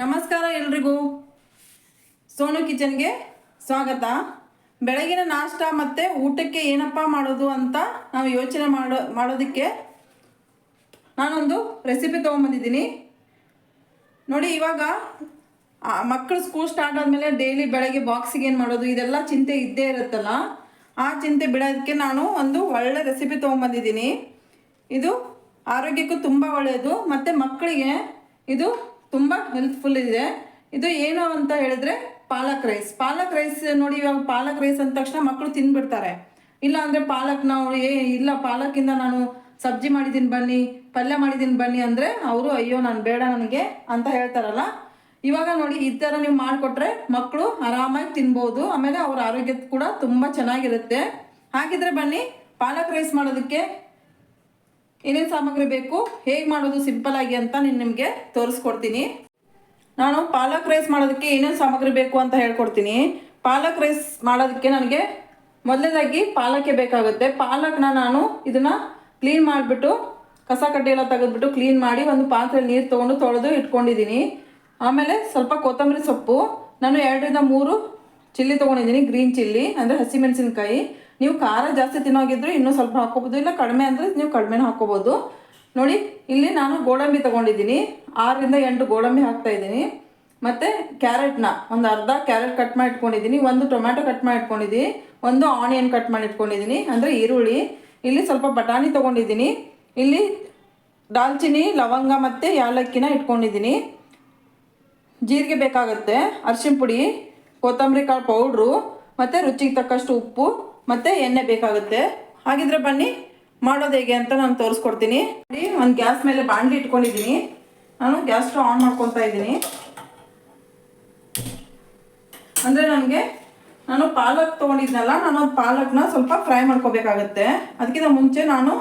ನಮಸ್ಕಾರ ಎಲ್ರಿಗೂ. ಸೋನು ಕಿಚನ್ಗೆ ಸ್ವಾಗತ. ಬೆಳಗಿನ ನಾಷ್ಟ ಮತ್ತು ಊಟಕ್ಕೆ ಏನಪ್ಪ ಮಾಡೋದು ಅಂತ ನಾವು ಯೋಚನೆ ಮಾಡೋದಕ್ಕೆ ನಾನೊಂದು ರೆಸಿಪಿ ತೊಗೊಂಬಂದಿದ್ದೀನಿ ನೋಡಿ. ಇವಾಗ ಮಕ್ಕಳು ಸ್ಕೂಲ್ ಸ್ಟಾರ್ಟ್ ಆದಮೇಲೆ ಡೈಲಿ ಬೆಳಗ್ಗೆ ಬಾಕ್ಸಿಗೆ ಏನು ಮಾಡೋದು ಇದೆಲ್ಲ ಚಿಂತೆ ಇದ್ದೇ ಇರುತ್ತಲ್ಲ. ಆ ಚಿಂತೆ ಬಿಡೋದಕ್ಕೆ ನಾನು ಒಂದು ಒಳ್ಳೆ ರೆಸಿಪಿ ತೊಗೊಂಬಂದಿದ್ದೀನಿ. ಇದು ಆರೋಗ್ಯಕ್ಕೂ ತುಂಬ ಒಳ್ಳೆಯದು ಮತ್ತು ಮಕ್ಕಳಿಗೆ ಇದು ತುಂಬ ಹೆಲ್ಪ್ಫುಲ್ ಇದೆ. ಇದು ಏನು ಅಂತ ಹೇಳಿದ್ರೆ ಪಾಲಕ್ ರೈಸ್ ನೋಡಿ. ಇವಾಗ ಪಾಲಕ್ ರೈಸ್ ಅಂದ ತಕ್ಷಣ ಮಕ್ಕಳು ತಿಂದ್ಬಿಡ್ತಾರೆ. ಇಲ್ಲ ಅಂದರೆ ಪಾಲಕ್ ನಾವು ಇಲ್ಲ ಪಾಲಕ್ಕಿಂದ ನಾನು ಸಬ್ಜಿ ಮಾಡಿದ್ದೀನಿ ಬನ್ನಿ, ಪಲ್ಯ ಮಾಡಿದ್ದೀನಿ ಬನ್ನಿ ಅಂದರೆ ಅವರು ಅಯ್ಯೋ ನಾನು ಬೇಡ ನನಗೆ ಅಂತ ಹೇಳ್ತಾರಲ್ಲ. ಇವಾಗ ನೋಡಿ ಈ ಥರ ನೀವು ಮಾಡಿಕೊಟ್ರೆ ಮಕ್ಕಳು ಆರಾಮಾಗಿ ತಿನ್ಬೋದು. ಆಮೇಲೆ ಅವ್ರ ಆರೋಗ್ಯ ಕೂಡ ತುಂಬ ಚೆನ್ನಾಗಿರುತ್ತೆ. ಹಾಗಿದ್ರೆ ಬನ್ನಿ ಪಾಲಕ್ ರೈಸ್ ಮಾಡೋದಕ್ಕೆ ಏನೇನು ಸಾಮಗ್ರಿ ಬೇಕು, ಹೇಗೆ ಮಾಡೋದು ಸಿಂಪಲ್ ಆಗಿ ಅಂತ ನಿಮಗೆ ತೋರಿಸ್ಕೊಡ್ತೀನಿ. ನಾನು ಪಾಲಕ್ ರೈಸ್ ಮಾಡೋದಕ್ಕೆ ಏನೇನು ಸಾಮಗ್ರಿ ಬೇಕು ಅಂತ ಹೇಳ್ಕೊಡ್ತೀನಿ. ಪಾಲಕ್ ರೈಸ್ ಮಾಡೋದಕ್ಕೆ ನನಗೆ ಮೊದಲನೇದಾಗಿ ಪಾಲಕ್ಕೆ ಬೇಕಾಗುತ್ತೆ. ಪಾಲಕ್ನ ನಾನು ಇದನ್ನು ಕ್ಲೀನ್ ಮಾಡಿಬಿಟ್ಟು ಕಸ ಕಡ್ಡಿ ಎಲ್ಲ ತೆಗೆದ್ಬಿಟ್ಟು ಕ್ಲೀನ್ ಮಾಡಿ ಒಂದು ಪಾತ್ರೆಯಲ್ಲಿ ನೀರು ತೊಗೊಂಡು ತೊಳೆದು ಇಟ್ಕೊಂಡಿದ್ದೀನಿ. ಆಮೇಲೆ ಸ್ವಲ್ಪ ಕೊತ್ತಂಬರಿ ಸೊಪ್ಪು, ನಾನು 2ರಿಂದ 3 ಚಿಲ್ಲಿ ತೊಗೊಂಡಿದ್ದೀನಿ. ಗ್ರೀನ್ ಚಿಲ್ಲಿ ಅಂದರೆ ಹಸಿಮೆಣಸಿನ್ಕಾಯಿ. ನೀವು ಖಾರ ಜಾಸ್ತಿ ತಿನ್ನೋಗಿದ್ರು ಇನ್ನೂ ಸ್ವಲ್ಪ ಹಾಕ್ಕೋಬೋದು, ಇಲ್ಲ ಕಡಿಮೆ ಅಂದರೆ ನೀವು ಕಡಿಮೆನೂ ಹಾಕ್ಕೋಬೋದು. ನೋಡಿ ಇಲ್ಲಿ ನಾನು ಗೋಡಂಬಿ ತೊಗೊಂಡಿದ್ದೀನಿ, 6ರಿಂದ 8 ಗೋಡಂಬಿ ಹಾಕ್ತಾಯಿದ್ದೀನಿ. ಮತ್ತು ಕ್ಯಾರೆಟ್ನ ಒಂದು ಅರ್ಧ ಕ್ಯಾರೆಟ್ ಕಟ್ ಮಾಡಿ ಇಟ್ಕೊಂಡಿದ್ದೀನಿ, 1 ಟೊಮ್ಯಾಟೊ ಕಟ್ ಮಾಡಿ ಇಟ್ಕೊಂಡಿದ್ದೀನಿ, 1 ಆನಿಯನ್ ಕಟ್ ಮಾಡಿ ಇಟ್ಕೊಂಡಿದ್ದೀನಿ ಅಂದರೆ ಈರುಳ್ಳಿ. ಇಲ್ಲಿ ಸ್ವಲ್ಪ ಬಟಾಣಿ ತೊಗೊಂಡಿದ್ದೀನಿ. ಇಲ್ಲಿ ದಾಲ್ಚಿನ್ನಿ, ಲವಂಗ ಮತ್ತು ಯಾಲಕ್ಕಿನ ಇಟ್ಕೊಂಡಿದ್ದೀನಿ. ಜೀರಿಗೆ ಬೇಕಾಗುತ್ತೆ, ಅರಿಶಿನ ಪುಡಿ, ಕೊತ್ತಂಬರಿ ಕಾಳು ಪೌಡ್ರು ಮತ್ತು ರುಚಿಗೆ ತಕ್ಕಷ್ಟು ಉಪ್ಪು ಮತ್ತು ಎಣ್ಣೆ ಬೇಕಾಗುತ್ತೆ. ಹಾಗಿದ್ರೆ ಬನ್ನಿ ಮಾಡೋದು ಹೇಗೆ ಅಂತ ನಾನು ತೋರಿಸ್ಕೊಡ್ತೀನಿ. ನೋಡಿ ಒಂದು ಗ್ಯಾಸ್ ಮೇಲೆ ಬಾಣಲಿ ಇಟ್ಕೊಂಡಿದ್ದೀನಿ. ನಾನು ಗ್ಯಾಸ್ ಸ್ಟವ್ ಆನ್ ಮಾಡ್ಕೊತಾ ಇದ್ದೀನಿ. ಅಂದರೆ ನಾನು ಪಾಲಕ್ ತೊಗೊಂಡಿದ್ನಲ್ಲ, ನಾನು ಪಾಲಕ್ನ ಸ್ವಲ್ಪ ಫ್ರೈ ಮಾಡ್ಕೋಬೇಕಾಗತ್ತೆ. ಅದಕ್ಕಿಂತ ಮುಂಚೆ ನಾನು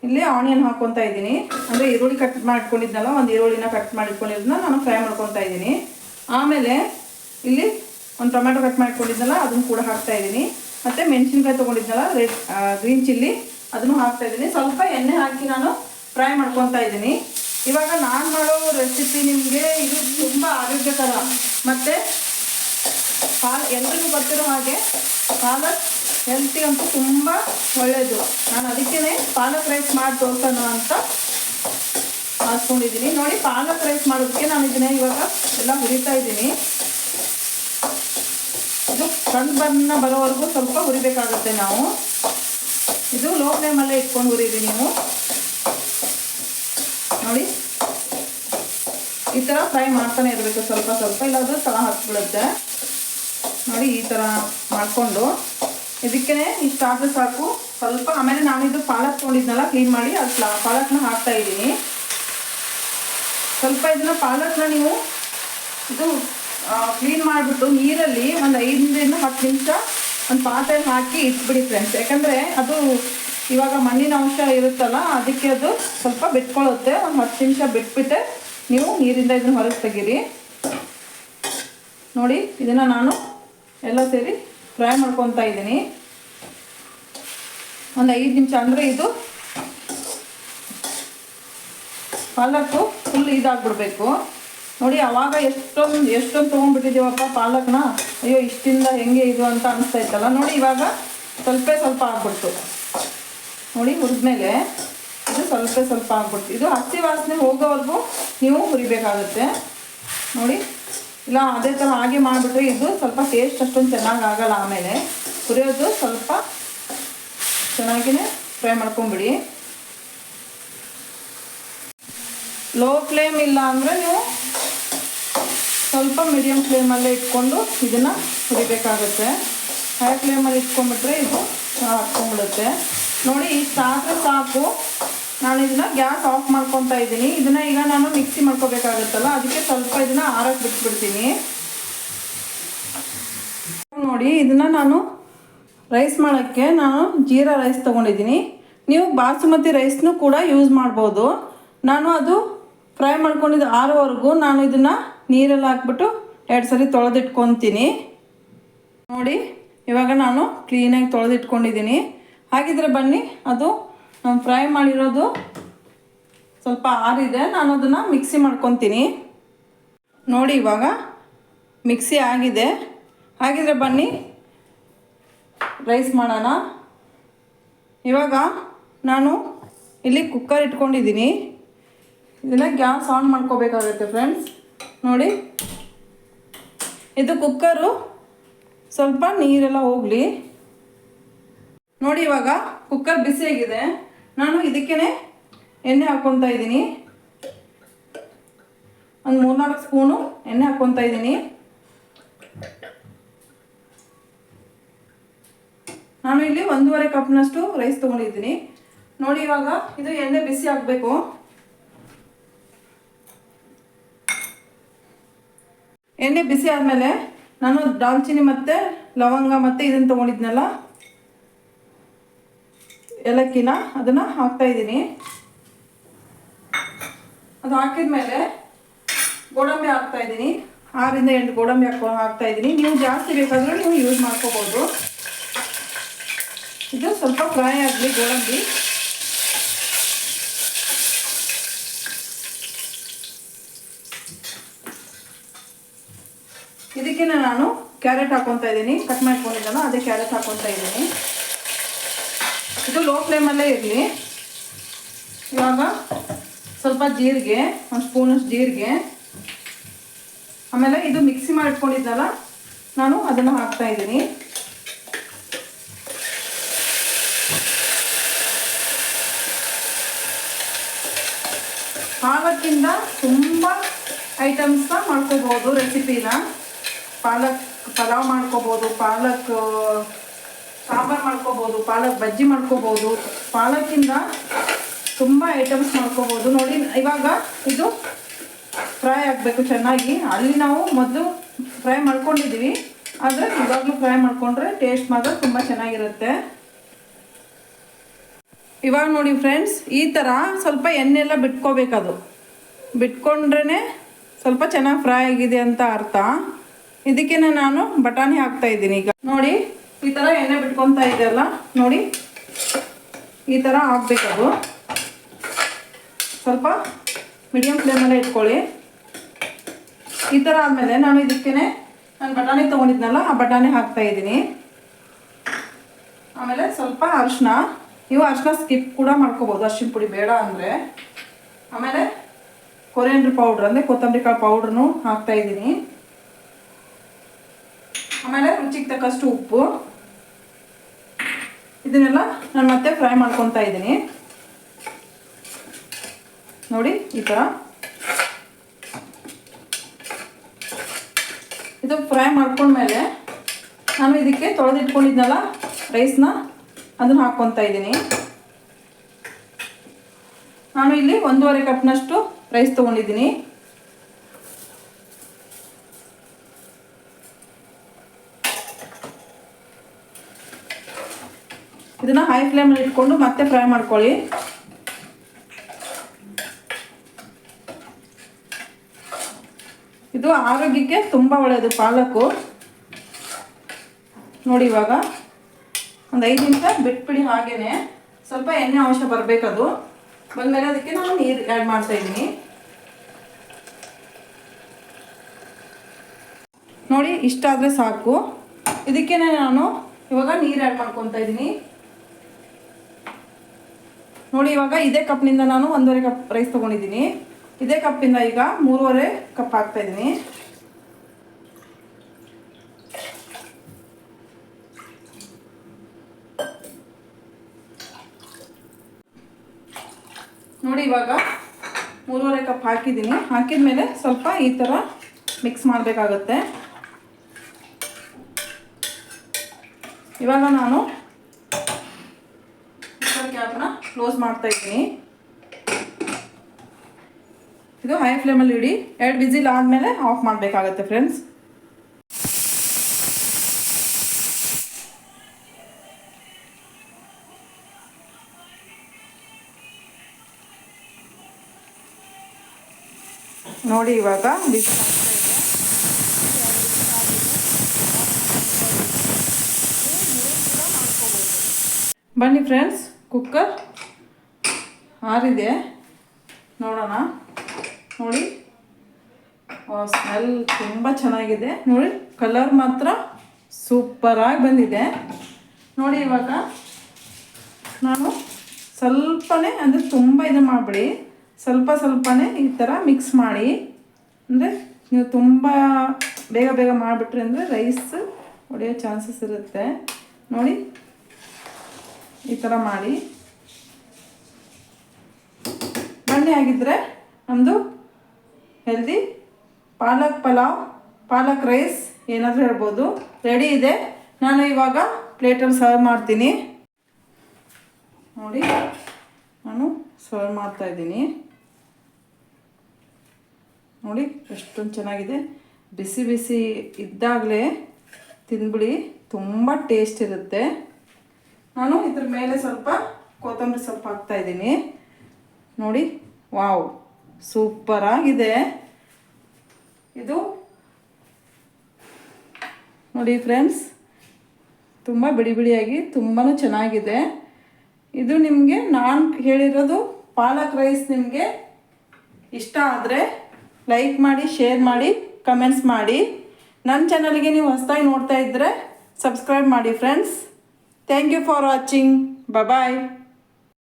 ಇಲ್ಲಿ ಆನಿಯನ್ ಹಾಕ್ಕೊತಾ ಇದ್ದೀನಿ. ಅಂದರೆ ಈರುಳ್ಳಿ ಕಟ್ ಮಾಡಿಟ್ಕೊಂಡಿದ್ನಲ್ಲ, ಒಂದು ಈರುಳ್ಳಿನ ಕಟ್ ಮಾಡಿಟ್ಕೊಂಡಿದ್ದನ್ನ ನಾನು ಫ್ರೈ ಮಾಡ್ಕೊತಾ ಇದ್ದೀನಿ. ಆಮೇಲೆ ಇಲ್ಲಿ ಒಂದು ಟೊಮ್ಯಾಟೊ ಕಟ್ ಮಾಡಿಟ್ಕೊಂಡಿದ್ನಲ್ಲ ಅದನ್ನು ಕೂಡ ಹಾಕ್ತಾಯಿದ್ದೀನಿ. ಮತ್ತು ಮೆಣಸಿನ್ಕಾಯಿ ತೊಗೊಂಡಿದ್ನಲ್ಲ ಗ್ರೀನ್ ಚಿಲ್ಲಿ ಅದನ್ನು ಹಾಕ್ತಾಯಿದ್ದೀನಿ. ಸ್ವಲ್ಪ ಎಣ್ಣೆ ಹಾಕಿ ನಾನು ಫ್ರೈ ಮಾಡ್ಕೊತಾ ಇದ್ದೀನಿ. ಇವಾಗ ನಾನು ಮಾಡೋ ರೆಸಿಪಿ ನಿಮಗೆ ಇದು ತುಂಬ ಆರೋಗ್ಯಕರ ಮತ್ತು ಎಲ್ರಿಗೂ ಗೊತ್ತಿರೋ ಹಾಗೆ ಪಾಲಕ್ ಹೆಲ್ತಿಗಂತೂ ತುಂಬ ಒಳ್ಳೆಯದು. ನಾನು ಅದಕ್ಕೇ ಪಾಲಕ್ ರೈಸ್ ಮಾಡಿ ತೋರಿಸೋಣ ಅಂತ ಹಾಕ್ಕೊಂಡಿದ್ದೀನಿ. ನೋಡಿ ಪಾಲಕ್ ರೈಸ್ ಮಾಡೋದಕ್ಕೆ ನಾನು ಇದನ್ನೇ ಇವಾಗ ಎಲ್ಲ ಹುರಿತಾ ಇದ್ದೀನಿ. ಇದು ಸಣ್ಣ ಬಣ್ಣ ಬರೋವರೆಗೂ ಸ್ವಲ್ಪ ಹುರಿಬೇಕಾಗುತ್ತೆ ನಾವು. ಇದು ಲೋ ಫ್ಲೇಮಲ್ಲೇ ಇಟ್ಕೊಂಡು ಹುರಿರಿ ನೀವು. ನೋಡಿ ಈ ಥರ ಫ್ರೈ ಮಾಡ್ತಾನೆ ಇರಬೇಕು ಸ್ವಲ್ಪ ಸ್ವಲ್ಪ, ಇಲ್ಲಾಂದ್ರೆ ತಳ ಹಾಕ್ಬಿಡುತ್ತೆ. ನೋಡಿ ಈ ಥರ ಮಾಡಿಕೊಂಡು ಇದಕ್ಕೇ ಇಷ್ಟಾದರೆ ಸಾಕು ಸ್ವಲ್ಪ. ಆಮೇಲೆ ನಾನು ಇದು ಪಾಲಕ್ ತೊಗೊಂಡಿದ್ನಲ್ಲ ಕ್ಲೀನ್ ಮಾಡಿ ಅದು ಪಾಲಕ್ನ ಹಾಕ್ತಾ ಇದ್ದೀನಿ. ಸ್ವಲ್ಪ ಇದನ್ನು ಪಾಲಕ್ನ ನೀವು ಇದು ಕ್ಲೀನ್ ಮಾಡಿಬಿಟ್ಟು ನೀರಲ್ಲಿ ಒಂದು 5ರಿಂದ 10 ನಿಮಿಷ ಒಂದು ಪಾತ್ರೆಯಲ್ಲಿ ಹಾಕಿ ಇಟ್ಬಿಡಿ ಫ್ರೆಂಡ್ಸ್. ಯಾಕಂದರೆ ಅದು ಇವಾಗ ಮಣ್ಣಿನ ಅಂಶ ಇರುತ್ತಲ್ಲ, ಅದಕ್ಕೆ ಅದು ಸ್ವಲ್ಪ ಬಿಟ್ಕೊಳ್ಳುತ್ತೆ. ಒಂದು 10 ನಿಮಿಷ ಬಿಟ್ಬಿಟ್ಟೆ ನೀವು ನೀರಿಂದ ಇದನ್ನು ಹೊರಗೆ ತೆಗೀರಿ. ನೋಡಿ ಇದನ್ನು ನಾನು ಎಲ್ಲ ಸೇರಿ ಫ್ರೈ ಮಾಡ್ಕೊತಾ ಇದ್ದೀನಿ ಒಂದು 5 ನಿಮಿಷ. ಅಂದರೆ ಇದು ಪಾಲಕ್ಕು ಫುಲ್ ಇದಾಗ್ಬಿಡ್ಬೇಕು. ನೋಡಿ ಆವಾಗ ಎಷ್ಟೊಂದು ತೊಗೊಂಡ್ಬಿಟ್ಟಿದ್ದೀವಪ್ಪ ಪಾಲಕ್ನ, ಅಯ್ಯೋ ಇಷ್ಟಿಂದ ಹೆಂಗೆ ಇದು ಅಂತ ಅನಿಸ್ತಾ ಇತ್ತಲ್ಲ. ನೋಡಿ ಇವಾಗ ಸ್ವಲ್ಪ ಆಗ್ಬಿಡ್ತು. ನೋಡಿ ಹುರಿದ್ಮೇಲೆ ಇದು ಸ್ವಲ್ಪ ಆಗ್ಬಿಡ್ತು. ಇದು ಹಸಿ ವಾಸನೆ ಹೋಗೋವರೆಗೂ ನೀವು ಹುರಿಬೇಕಾಗುತ್ತೆ. ನೋಡಿ ಇಲ್ಲ ಅದೇ ಥರ ಹಾಗೆ ಮಾಡಿಬಿಟ್ರೆ ಇದು ಸ್ವಲ್ಪ ಟೇಸ್ಟ್ ಅಷ್ಟೊಂದು ಚೆನ್ನಾಗಿ ಆಗಲ್ಲ. ಆಮೇಲೆ ಹುರಿಯೋದು ಸ್ವಲ್ಪ ಚೆನ್ನಾಗಿಯೇ ಫ್ರೈ ಮಾಡ್ಕೊಂಬಿಡಿ. ಲೋ ಫ್ಲೇಮ್ ಇಲ್ಲ ಅಂದರೆ ನೀವು ಸ್ವಲ್ಪ ಮೀಡಿಯಮ್ ಫ್ಲೇಮಲ್ಲೇ ಇಟ್ಕೊಂಡು ಇದನ್ನು ಹುರಿಬೇಕಾಗುತ್ತೆ. ಹೈ ಫ್ಲೇಮಲ್ಲಿ ಇಟ್ಕೊಂಡ್ಬಿಟ್ರೆ ಇದು ಹಾಕ್ಕೊಂಡ್ಬಿಡುತ್ತೆ. ನೋಡಿ ಇಷ್ಟಾದರೆ ಸಾಕು. ನಾನು ಇದನ್ನು ಗ್ಯಾಸ್ ಆಫ್ ಮಾಡ್ಕೊತಾ ಇದ್ದೀನಿ. ಇದನ್ನು ಈಗ ನಾನು ಮಿಕ್ಸಿ ಮಾಡ್ಕೋಬೇಕಾಗುತ್ತಲ್ಲ, ಅದಕ್ಕೆ ಸ್ವಲ್ಪ ಇದನ್ನು ಆರಕ್ಕೆ ಬಿಟ್ಬಿಡ್ತೀನಿ. ನೋಡಿ ಇದನ್ನು ನಾನು ರೈಸ್ ಮಾಡೋಕ್ಕೆ ನಾನು ಜೀರಾ ರೈಸ್ ತೊಗೊಂಡಿದ್ದೀನಿ. ನೀವು ಬಾಸುಮತಿ ರೈಸ್ನೂ ಕೂಡ ಯೂಸ್ ಮಾಡ್ಬೋದು. ನಾನು ಅದು ಫ್ರೈ ಮಾಡ್ಕೊಂಡಿದ್ದು ಆರೋವರೆಗೂ ನಾನು ಇದನ್ನು ನೀರಲ್ಲಿ ಹಾಕ್ಬಿಟ್ಟು 2 ಸರಿ ತೊಳೆದಿಟ್ಕೊತೀನಿ. ನೋಡಿ ಇವಾಗ ನಾನು ಕ್ಲೀನಾಗಿ ತೊಳೆದಿಟ್ಕೊಂಡಿದ್ದೀನಿ. ಹಾಗಿದ್ರೆ ಬನ್ನಿ ಅದು ನಾನು ಫ್ರೈ ಮಾಡಿರೋದು ಸ್ವಲ್ಪ ಆರಿದೆ, ನಾನು ಅದನ್ನು ಮಿಕ್ಸಿ ಮಾಡ್ಕೊತೀನಿ. ನೋಡಿ ಇವಾಗ ಮಿಕ್ಸಿ ಆಗಿದೆ. ಹಾಗಿದ್ರೆ ಬನ್ನಿ ರೈಸ್ ಮಾಡೋಣ. ಇವಾಗ ನಾನು ಇಲ್ಲಿ ಕುಕ್ಕರ್ ಇಟ್ಕೊಂಡಿದ್ದೀನಿ. ಇದನ್ನು ಗ್ಯಾಸ್ ಆನ್ ಮಾಡ್ಕೋಬೇಕಾಗುತ್ತೆ ಫ್ರೆಂಡ್ಸ್. ನೋಡಿ, ಇದು ಕುಕ್ಕರು ಸ್ವಲ್ಪ ನೀರೆಲ್ಲ ಹೋಗಲಿ. ನೋಡಿ ಇವಾಗ ಕುಕ್ಕರ್ ಬಿಸಿಯಾಗಿದೆ. ನಾನು ಇದಕ್ಕೇ ಎಣ್ಣೆ ಹಾಕ್ಕೊತಾ ಇದ್ದೀನಿ. ಒಂದು 3-4 ಸ್ಪೂನು ಎಣ್ಣೆ ಹಾಕ್ಕೊತಾ ಇದ್ದೀನಿ. ನಾನು ಇಲ್ಲಿ 1.5 ಕಪ್ನಷ್ಟು ರೈಸ್ ತೊಗೊಂಡಿದ್ದೀನಿ. ನೋಡಿ ಇವಾಗ ಇದು ಎಣ್ಣೆ ಬಿಸಿ ಆಗಬೇಕು. ಎಣ್ಣೆ ಬಿಸಿ ಆದಮೇಲೆ ನಾನು ದಾಲ್ಚಿನ್ನಿ ಮತ್ತು ಲವಂಗ ಮತ್ತು ಇದನ್ನು ತೊಗೊಂಡಿದ್ನಲ್ಲ ಏಲಕ್ಕಿನ, ಅದನ್ನು ಹಾಕ್ತಾಯಿದ್ದೀನಿ. ಅದು ಹಾಕಿದ ಮೇಲೆ ಗೋಡಂಬಿ ಹಾಕ್ತಾಯಿದ್ದೀನಿ. 6-8 ಗೋಡಂಬಿ ಹಾಕ್ತಾಯಿದ್ದೀನಿ. ನೀವು ಜಾಸ್ತಿ ಬೇಕಾದರೂ ನೀವು ಯೂಸ್ ಮಾಡ್ಕೋಬೋದು. ಇದು ಸ್ವಲ್ಪ ಫ್ರೈ ಆಗಲಿ ಗೋಡಂಬಿ. ಇದಕ್ಕೆ ನಾನು ಕ್ಯಾರೆಟ್ ಹಾಕ್ಕೊತಾ ಇದ್ದೀನಿ. ಕಟ್ ಮಾಡ್ಕೊಂಡಿದ್ದಲ್ಲ ಅದೇ ಕ್ಯಾರೆಟ್ ಹಾಕ್ಕೊತಾ ಇದ್ದೀನಿ. ಇದು ಲೋ ಫ್ಲೇಮಲ್ಲೇ ಇರಲಿ. ಇವಾಗ ಸ್ವಲ್ಪ ಜೀರಿಗೆ, 1 ಸ್ಪೂನಷ್ಟು ಜೀರಿಗೆ, ಆಮೇಲೆ ಇದು ಮಿಕ್ಸಿ ಮಾಡಿಟ್ಕೊಂಡಿದ್ದಲ್ಲ ನಾನು ಅದನ್ನು ಹಾಕ್ತಾ ಇದ್ದೀನಿ. ಪಾಲಕ್ಕಿಂದ ತುಂಬ ಐಟಮ್ಸ್ನ ಮಾಡ್ಕೋಬೋದು ರೆಸಿಪಿನ. ಪಾಲಕ್ ಪಲಾವ್ ಮಾಡ್ಕೋಬೋದು, ಪಾಲಕ್ ಸಾಂಬಾರು ಮಾಡ್ಕೋಬೋದು, ಪಾಲಕ್ ಬಜ್ಜಿ ಮಾಡ್ಕೋಬೋದು. ಪಾಲಕ್ಕಿಂದ ತುಂಬ ಐಟಮ್ಸ್ ಮಾಡ್ಕೋಬೋದು. ನೋಡಿ ಇವಾಗ ಇದು ಫ್ರೈ ಆಗಬೇಕು ಚೆನ್ನಾಗಿ. ಅಲ್ಲಿ ನಾವು ಮೊದಲು ಫ್ರೈ ಮಾಡ್ಕೊಂಡಿದ್ದೀವಿ, ಆದರೆ ಇವಾಗಲೂ ಫ್ರೈ ಮಾಡಿಕೊಂಡ್ರೆ ಟೇಸ್ಟ್ ಮಾತ್ರ ತುಂಬ ಚೆನ್ನಾಗಿರುತ್ತೆ. ಇವಾಗ ನೋಡಿ ಫ್ರೆಂಡ್ಸ್, ಈ ಥರ ಸ್ವಲ್ಪ ಎಣ್ಣೆ ಎಲ್ಲ ಬಿಟ್ಕೋಬೇಕದು. ಬಿಟ್ಕೊಂಡ್ರೇ ಸ್ವಲ್ಪ ಚೆನ್ನಾಗಿ ಫ್ರೈ ಆಗಿದೆ ಅಂತ ಅರ್ಥ. ಇದಕ್ಕೆ ನಾನು ಬಟಾಣಿ ಹಾಕ್ತಾಯಿದ್ದೀನಿ. ಈಗ ನೋಡಿ ಈ ಥರ ಎಣ್ಣೆ ಬಿಟ್ಕೊತಾ ಇದೆಯಲ್ಲ, ನೋಡಿ ಈ ಥರ ಆಗಬೇಕದು. ಸ್ವಲ್ಪ ಮೀಡಿಯಮ್ ಫ್ಲೇಮಲ್ಲೇ ಇಟ್ಕೊಳ್ಳಿ. ಈ ಥರ ಆದಮೇಲೆ ನಾನು ಇದಕ್ಕೇ ನಾನು ಬಟಾಣಿ ತೊಗೊಂಡಿದ್ನಲ್ಲ ಆ ಬಟಾಣಿ ಹಾಕ್ತಾಯಿದ್ದೀನಿ. ಆಮೇಲೆ ಸ್ವಲ್ಪ ಅರಿಶಿನ, ನೀವು ಅರಿಶಿನ ಸ್ಕಿಪ್ ಕೂಡ ಮಾಡ್ಕೋಬೋದು ಅರಿಶಿನ ಪುಡಿ ಬೇಡ ಅಂದರೆ. ಆಮೇಲೆ ಕೊರಿಯಾಂಡರ್ ಪೌಡ್ರ್ ಅಂದರೆ ಕೊತ್ತಂಬರಿ ಕಾಳು ಪೌಡ್ರನ್ನು ಹಾಕ್ತಾಯಿದ್ದೀನಿ. ಆಮೇಲೆ ರುಚಿಗೆ ತಕ್ಕಷ್ಟು ಉಪ್ಪು. ಇದನ್ನೆಲ್ಲ ನಾನು ಮತ್ತೆ ಫ್ರೈ ಮಾಡ್ಕೊತಾ ಇದ್ದೀನಿ. ನೋಡಿ ಈ ಥರ ಇದು ಫ್ರೈ ಮಾಡ್ಕೊಂಡ್ಮೇಲೆ ನಾನು ಇದಕ್ಕೆ ತೊಳೆದಿಟ್ಕೊಂಡಿದ್ನಲ್ಲ ರೈಸ್ನ ಅದನ್ನು ಹಾಕ್ಕೊತಾ ಇದ್ದೀನಿ. ನಾನು ಇಲ್ಲಿ 1.5 ಕಪ್ನಷ್ಟು ರೈಸ್ ತೊಗೊಂಡಿದ್ದೀನಿ. ಇದನ್ನು ಹೈ ಫ್ಲೇಮಲ್ಲಿ ಇಟ್ಕೊಂಡು ಮತ್ತೆ ಫ್ರೈ ಮಾಡ್ಕೊಳ್ಳಿ. ಇದು ಆರೋಗ್ಯಕ್ಕೆ ತುಂಬ ಒಳ್ಳೆಯದು ಪಾಲಕು. ನೋಡಿ ಇವಾಗ ಒಂದು 5 ನಿಮಿಷ ಬಿಟ್ಬಿಡಿ. ಹಾಗೇನೆ ಸ್ವಲ್ಪ ಎಣ್ಣೆ ಅಂಶ ಬರಬೇಕದು. ಬಂದಮೇಲೆ ಅದಕ್ಕೆ ನಾನು ನೀರು ಆ್ಯಡ್ ಮಾಡ್ತಾಯಿದ್ದೀನಿ. ನೋಡಿ ಇಷ್ಟಾದರೆ ಸಾಕು. ಇದಕ್ಕೆ ನಾನು ಇವಾಗ ನೀರು ಆ್ಯಡ್ ಮಾಡ್ಕೊತಾ ಇದ್ದೀನಿ. ನೋಡಿ ಇವಾಗ ಇದೇ ಕಪ್ನಿಂದ ನಾನು 1.5 ಕಪ್ ರೈಸ್ ತೊಗೊಂಡಿದ್ದೀನಿ. ಇದೇ ಕಪ್ಪಿಂದ ಈಗ 3.5 ಕಪ್ ಹಾಕ್ತಾಯಿದ್ದೀನಿ. ನೋಡಿ ಇವಾಗ 3.5 ಕಪ್ ಹಾಕಿದ್ದೀನಿ. ಹಾಕಿದ ಮೇಲೆ ಸ್ವಲ್ಪ ಈ ಥರ ಮಿಕ್ಸ್ ಮಾಡಬೇಕಾಗುತ್ತೆ. ಇವಾಗ ನಾನು ಕುಕ್ಕರ್ ಕ್ಯಾಪ್ನ ಕ್ಲೋಸ್ ಮಾಡ್ತಾ ಇದ್ದೀನಿ. ಇದು ಹೈ ಫ್ಲೇಮಲ್ಲಿ ಇಡಿ. 2 ವಿಸಿಲ್ ಆದಮೇಲೆ ಆಫ್ ಮಾಡಬೇಕಾಗತ್ತೆ ಫ್ರೆಂಡ್ಸ್. ನೋಡಿ ಇವಾಗ ಬಿಸಿ ಆಗ್ತಾ ಇದೆ. ಬನ್ನಿ ಫ್ರೆಂಡ್ಸ್, ಕುಕ್ಕರ್ ಆರಿದೆ, ನೋಡೋಣ. ನೋಡಿ ಸ್ಮೆಲ್ ತುಂಬ ಚೆನ್ನಾಗಿದೆ ನೋಡಿ. ಕಲರ್ ಮಾತ್ರ ಸೂಪರಾಗಿ ಬಂದಿದೆ ನೋಡಿ. ಇವಾಗ ನಾನು ಸ್ವಲ್ಪನೇ, ಅಂದರೆ ತುಂಬ ಇದು ಮಾಡಿಬಿಡಿ, ಸ್ವಲ್ಪನೇ ಈ ಥರ ಮಿಕ್ಸ್ ಮಾಡಿ. ಅಂದರೆ ನೀವು ತುಂಬ ಬೇಗ ಮಾಡಿಬಿಟ್ರಿ ಅಂದರೆ ರೈಸ್ ಹೊಡೆಯೋ ಚಾನ್ಸಸ್ ಇರುತ್ತೆ ನೋಡಿ. ಈ ಥರ ಮಾಡಿ ಬನ್ನಿ. ಆಗಿದ್ದರೆ ನಮ್ಮದು ಹೆಲ್ದಿ ಪಾಲಕ್ ಪಲಾವ್, ಪಾಲಕ್ ರೈಸ್ ಏನಾದರೂ ಹೇಳ್ಬೋದು, ರೆಡಿ ಇದೆ. ನಾನು ಇವಾಗ ಪ್ಲೇಟಲ್ಲಿ ಸರ್ವ್ ಮಾಡ್ತೀನಿ ನೋಡಿ. ನಾನು ಸರ್ವ್ ಮಾಡ್ತಾಯಿದ್ದೀನಿ ನೋಡಿ. ಎಷ್ಟೊಂದು ಚೆನ್ನಾಗಿದೆ. ಬಿಸಿ ಬಿಸಿ ಇದ್ದಾಗಲೇ ತಿಂದ್ಬಿಡಿ, ತುಂಬ ಟೇಸ್ಟ್ ಇರುತ್ತೆ. ನಾನು ಇದ್ರ ಮೇಲೆ ಸ್ವಲ್ಪ ಕೊತ್ತಂಬರಿ ಸೊಪ್ಪು ಹಾಕ್ತಾಯಿದ್ದೀನಿ ನೋಡಿ. ವಾವ್, ಸೂಪರಾಗಿದೆ ಇದು ನೋಡಿ ಫ್ರೆಂಡ್ಸ್. ತುಂಬ ಬಿಡಿಯಾಗಿ ತುಂಬಾ ಚೆನ್ನಾಗಿದೆ ಇದು. ನಿಮಗೆ ನಾನು ಹೇಳಿರೋದು ಪಾಲಕ್ ರೈಸ್ ನಿಮಗೆ ಇಷ್ಟ ಆದರೆ ಲೈಕ್ ಮಾಡಿ, ಶೇರ್ ಮಾಡಿ, ಕಮೆಂಟ್ಸ್ ಮಾಡಿ. ನನ್ನ ಚಾನಲ್ಗೆ ನೀವು ಹೊಸದಾಗಿ ನೋಡ್ತಾ ಇದ್ದರೆ ಸಬ್ಸ್ಕ್ರೈಬ್ ಮಾಡಿ friends. Thank you for watching. Bye.